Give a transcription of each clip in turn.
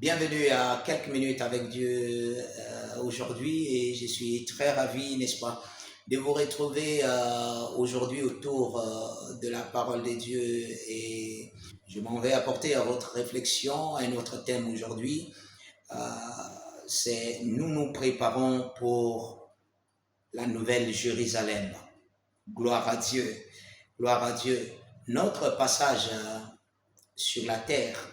Bienvenue à quelques minutes avec Dieu aujourd'hui et je suis très ravi, n'est-ce pas, de vous retrouver aujourd'hui autour de la parole de Dieu et je m'en vais apporter à votre réflexion un autre thème aujourd'hui. Euh, c'est nous nous préparons pour la nouvelle Jérusalem. Gloire à Dieu, gloire à Dieu. Notre passage sur la terre,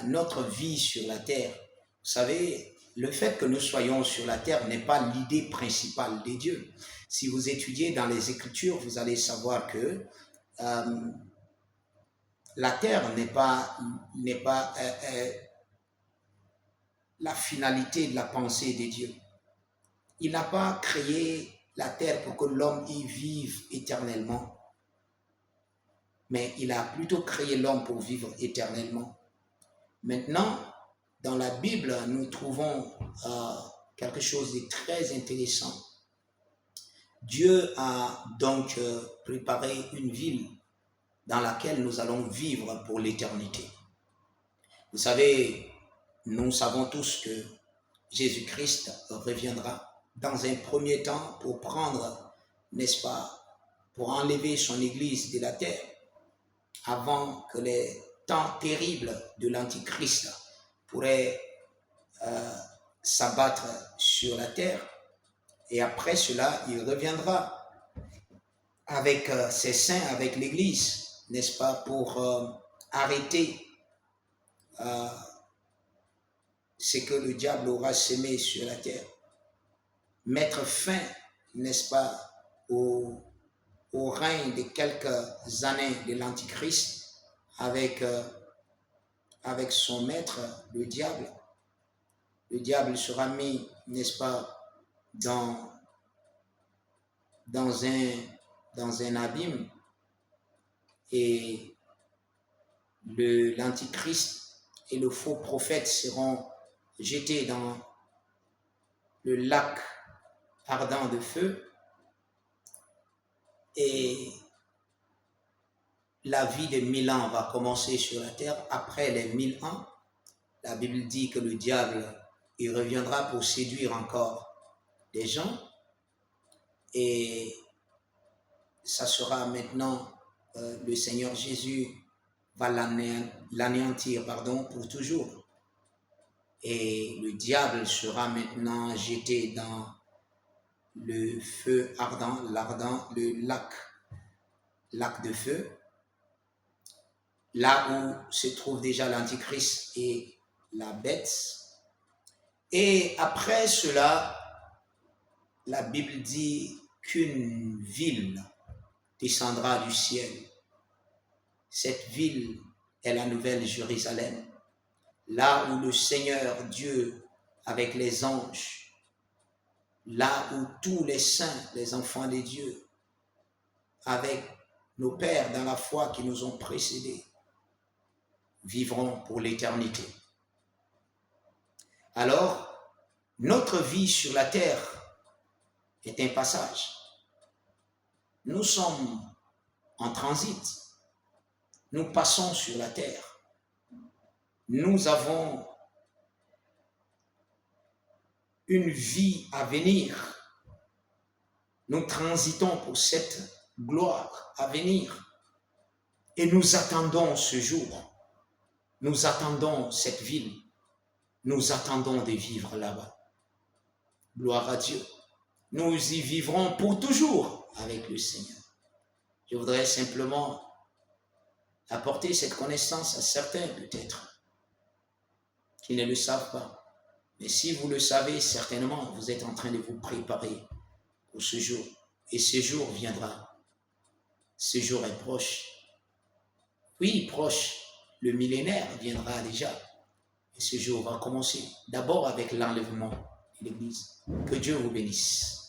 notre vie sur la terre. Vous savez, le fait que nous soyons sur la terre n'est pas l'idée principale de Dieu. Si vous étudiez dans les Écritures, vous allez savoir que la terre n'est pas la finalité de la pensée de Dieu. Il n'a pas créé la terre pour que l'homme y vive éternellement, mais il a plutôt créé l'homme pour vivre éternellement. Maintenant, dans la Bible, nous trouvons quelque chose de très intéressant. Dieu a donc préparé une ville dans laquelle nous allons vivre pour l'éternité. Vous savez, nous savons tous que Jésus-Christ reviendra dans un premier temps pour prendre, n'est-ce pas, pour enlever son Église de la terre avant que les temps terribles de l'Antichrist pourraient s'abattre sur la terre. Et après cela, il reviendra avec ses saints, avec l'Église, n'est-ce pas, pour arrêter ce que le diable aura semé sur la terre. Mettre fin, n'est-ce pas, au règne de quelques années de l'Antichrist avec son maître, le diable. Le diable sera mis, n'est-ce pas, dans un abîme et l'Antichrist et le faux prophète seront jetés dans le lac ardent de feu et la vie de 1000 ans va commencer sur la terre. Après les 1000 ans, la Bible dit que le diable, il reviendra pour séduire encore des gens et ça sera maintenant, le Seigneur Jésus va l'anéantir pour toujours. Et le diable sera maintenant jeté dans le feu ardent, le lac de feu, là où se trouve déjà l'Antichrist et la bête. Et après cela, la Bible dit qu'une ville descendra du ciel. Cette ville est la nouvelle Jérusalem, là où le Seigneur Dieu avec les anges, là où tous les saints, les enfants de Dieu, avec nos pères dans la foi qui nous ont précédés, vivront pour l'éternité. Alors, notre vie sur la terre est un passage. Nous sommes en transit. Nous passons sur la terre. Nous avons une vie à venir. Nous transitons pour cette gloire à venir. Et nous attendons ce jour. Nous attendons cette ville. Nous attendons de vivre là-bas. Gloire à Dieu. Nous y vivrons pour toujours avec le Seigneur. Je voudrais simplement apporter cette connaissance à certains peut-être qui ne le savent pas. Mais si vous le savez, certainement, vous êtes en train de vous préparer pour ce jour. Et ce jour viendra. Ce jour est proche. Oui, proche. Le millénaire viendra déjà. Et ce jour va commencer d'abord avec l'enlèvement de l'Église. Que Dieu vous bénisse.